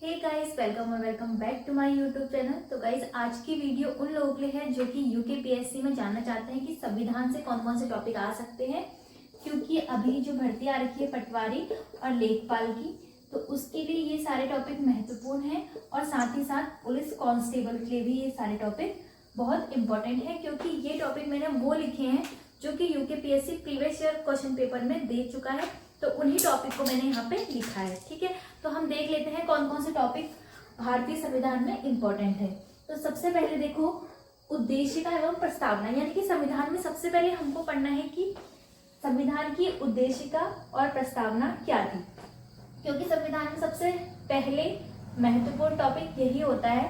हे guys, welcome और welcome back to my YouTube channel. तो guys, आज की वीडियो उन लोगों के लिए है जो कि यूकेपीएससी में जानना चाहते हैं कि संविधान से कौन कौन से टॉपिक आ सकते हैं, क्योंकि अभी जो भर्ती आ रखी है पटवारी और लेखपाल की, तो उसके लिए ये सारे टॉपिक महत्वपूर्ण हैं और साथ ही साथ पुलिस कांस्टेबल के लिए भी ये सारे टॉपिक बहुत इंपॉर्टेंट है, क्योंकि ये टॉपिक मैंने वो लिखे हैं जो कि UKPSC previous year question paper में दे चुका है। तो उन्हीं टॉपिक को मैंने यहाँ पे लिखा है। ठीक है, तो हम देख लेते हैं कौन कौन से टॉपिक भारतीय संविधान में इम्पोर्टेंट है। तो सबसे पहले देखो, उद्देशिका एवं प्रस्तावना, यानी कि संविधान में सबसे पहले हमको पढ़ना है कि संविधान की उद्देशिका और प्रस्तावना क्या थी, क्योंकि संविधान में सबसे पहले महत्वपूर्ण टॉपिक यही होता है।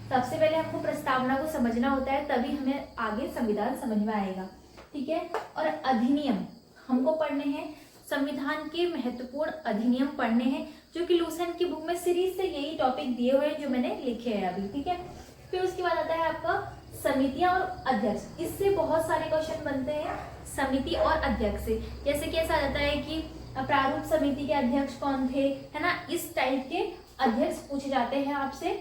सबसे पहले हमको प्रस्तावना को समझना होता है, तभी हमें आगे संविधान समझ में आएगा। ठीक है, और अधिनियम हमको पढ़ने हैं, संविधान के महत्वपूर्ण अधिनियम पढ़ने हैं, जो कि लूसेंट की बुक में सीरीज से यही टॉपिक दिए हुए हैं जो मैंने लिखे हैं अभी। ठीक है, फिर उसके बाद आता है आपका समितियां और अध्यक्ष। इससे बहुत सारे क्वेश्चन बनते हैं समिति और अध्यक्ष से, जैसे कि ऐसा आ जाता है कि प्रारूप समिति के अध्यक्ष कौन थे, है ना, इस टाइप के अध्यक्ष पूछे जाते हैं आपसे।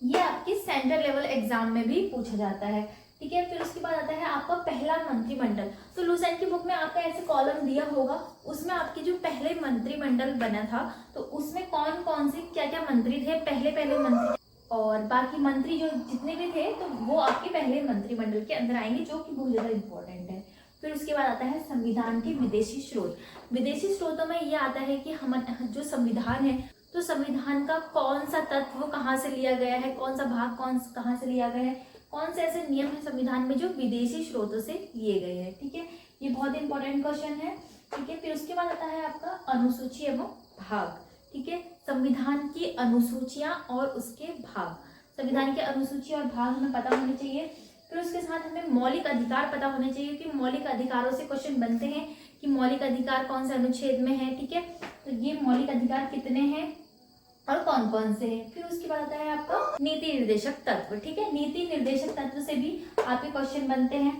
ये आपकी सेंट्रल लेवल एग्जाम में भी पूछा जाता है। ठीक है, फिर उसके बाद आता है आपका पहला मंत्रिमंडल। तो लूसेंट की बुक में आपका ऐसे कॉलम दिया होगा, उसमें आपके जो पहले मंत्रिमंडल बना था तो उसमें कौन कौन से क्या क्या मंत्री थे, पहले मंत्री, और बाकी मंत्री जो जितने भी थे तो वो आपके पहले मंत्रिमंडल के अंदर आएंगे, जो कि बहुत ज्यादा इंपॉर्टेंट है। फिर उसके बाद आता है संविधान के विदेशी स्रोत। विदेशी स्रोतों में यह आता है कि हम जो संविधान है, तो संविधान का कौन सा तत्व कहाँ से लिया गया है, कौन सा भाग कहाँ से लिया गया है, कौन से ऐसे नियम है संविधान में जो विदेशी स्रोतों से लिए गए हैं। ठीक है, ये बहुत इंपॉर्टेंट क्वेश्चन है। ठीक है, फिर उसके बाद आता है आपका अनुसूची एवं भाग। ठीक है, संविधान की अनुसूचियां और उसके भाग, संविधान के अनुसूची और भाग हमें पता होने चाहिए। फिर उसके साथ हमें मौलिक अधिकार पता होने चाहिए कि मौलिक अधिकारों से क्वेश्चन बनते हैं कि मौलिक अधिकार कौन से अनुच्छेद में है। ठीक है, तो ये मौलिक अधिकार कितने हैं और कौन कौन से हैं। फिर उसके बाद आता है आपका नीति निर्देशक तत्व। ठीक है, नीति निर्देशक तत्व से भी आपके क्वेश्चन बनते हैं।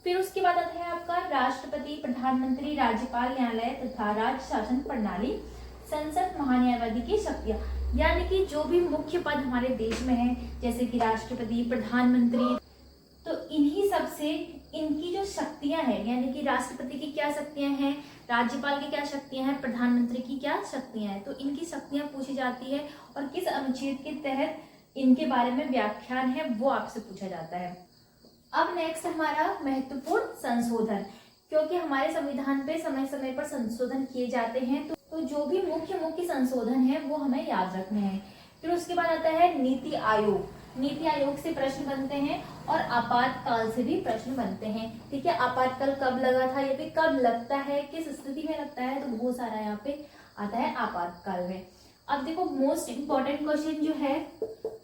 फिर उसके बाद आता है आपका राष्ट्रपति, प्रधानमंत्री, राज्यपाल, न्यायालय तथा राज्य शासन प्रणाली, संसद, महान्यायवादी की शक्तियां, यानी कि जो भी मुख्य पद हमारे देश में है, जैसे कि राष्ट्रपति, प्रधानमंत्री, तो इन्हीं सब से इनकी जो शक्तियां हैं, यानी कि राष्ट्रपति की क्या शक्तियां हैं, राज्यपाल की क्या शक्तियां हैं, प्रधानमंत्री की क्या शक्तियां हैं, तो इनकी शक्तियां पूछी जाती है और किस अनुच्छेद के तहत इनके बारे में व्याख्यान है वो आपसे पूछा जाता है। अब नेक्स्ट हमारा महत्वपूर्ण संशोधन, क्योंकि हमारे संविधान पे समय समय पर संशोधन किए जाते हैं, तो जो भी मुख्य संशोधन है वो हमें याद रखने हैं। फिर उसके बाद आता है नीति आयोग। नीति आयोग से प्रश्न बनते हैं और आपातकाल से भी प्रश्न बनते हैं। ठीक है, आपातकाल कब लगा था या फिर कब लगता है, किस स्थिति में लगता है, तो बहुत सारा यहाँ पे आता है आपातकाल में। अब देखो, मोस्ट इम्पोर्टेंट क्वेश्चन जो है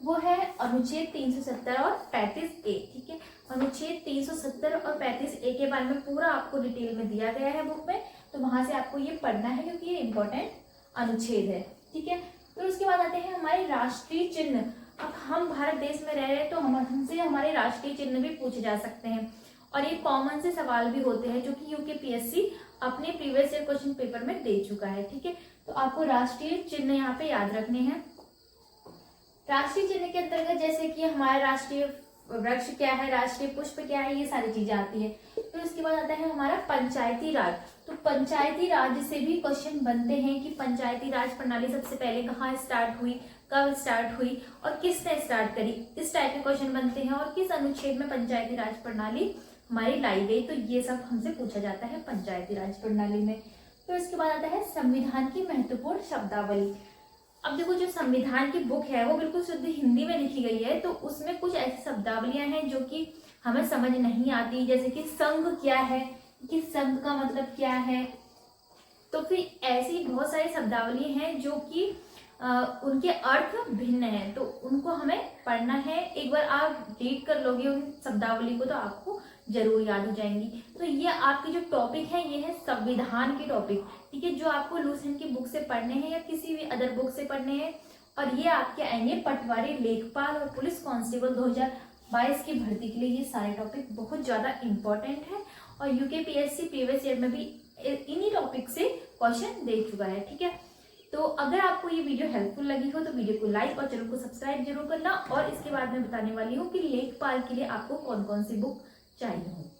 वो है अनुच्छेद 370 और 35A। ठीक है, अनुच्छेद 370 और 35A के बारे में पूरा आपको डिटेल में दिया गया है बुक में, तो वहां से आपको ये पढ़ना है क्योंकि ये इंपॉर्टेंट अनुच्छेद है। ठीक है, फिर उसके बाद आते हैं हमारे राष्ट्रीय चिन्ह। अब हम भारत देश में रह रहे हैं तो हमसे हमारे राष्ट्रीय चिन्ह भी पूछे जा सकते हैं, और ये कॉमन से सवाल भी होते हैं जो कि यूकेपीएससी अपने प्रीवियस ईयर क्वेश्चन पेपर में दे चुका है। ठीक है, तो आपको राष्ट्रीय चिन्ह यहाँ पे याद रखने हैं। राष्ट्रीय चिन्ह के अंतर्गत जैसे कि हमारा राष्ट्रीय वृक्ष क्या है, राष्ट्रीय पुष्प क्या है, ये सारी चीजें आती है। फिर उसके बाद आता है हमारा पंचायती राज। तो पंचायती राज से भी क्वेश्चन बनते हैं कि पंचायती राज प्रणाली सबसे पहले कहाँ स्टार्ट हुई, कब स्टार्ट हुई और किसने स्टार्ट करी, इस टाइप के क्वेश्चन बनते हैं, और किस अनुच्छेद में पंचायती राज प्रणाली हमारी लाई गई, तो ये सब हमसे पूछा जाता है पंचायती राज प्रणाली में। फिर उसके बाद आता है संविधान की महत्वपूर्ण शब्दावली। अब देखो, जो संविधान की बुक है वो बिल्कुल शुद्ध हिंदी में लिखी गई है, तो उसमें कुछ ऐसी शब्दावलियां हैं जो कि हमें समझ नहीं आती, जैसे कि संघ क्या है, कि संघ का मतलब क्या है, तो फिर ऐसी बहुत सारी शब्दावली हैं जो कि उनके अर्थ भिन्न है, तो उनको हमें पढ़ना है। एक बार आप रीड कर लोगे उन शब्दावली को तो आपको जरूर याद हो जाएंगी। तो ये आपके जो टॉपिक है ये है संविधान के टॉपिक। ठीक है, जो आपको लूसेंट की बुक से पढ़ने हैं या किसी भी अदर बुक से पढ़ने हैं, और ये आपके आएंगे पटवारी, लेखपाल और पुलिस कांस्टेबल 2022 की भर्ती के लिए। ये सारे टॉपिक बहुत ज्यादा इंपॉर्टेंट है और यूकेपीएससी प्रीवियस ईयर में भी इन्हीं टॉपिक से क्वेश्चन दे चुका है। ठीक है, तो अगर आपको ये वीडियो हेल्पफुल लगी हो तो वीडियो को लाइक और चैनल को सब्सक्राइब जरूर करना। और इसके बाद मैं बताने वाली हूँ कि लेखपाल के लिए आपको कौन कौन सी बुक चाहिए हो।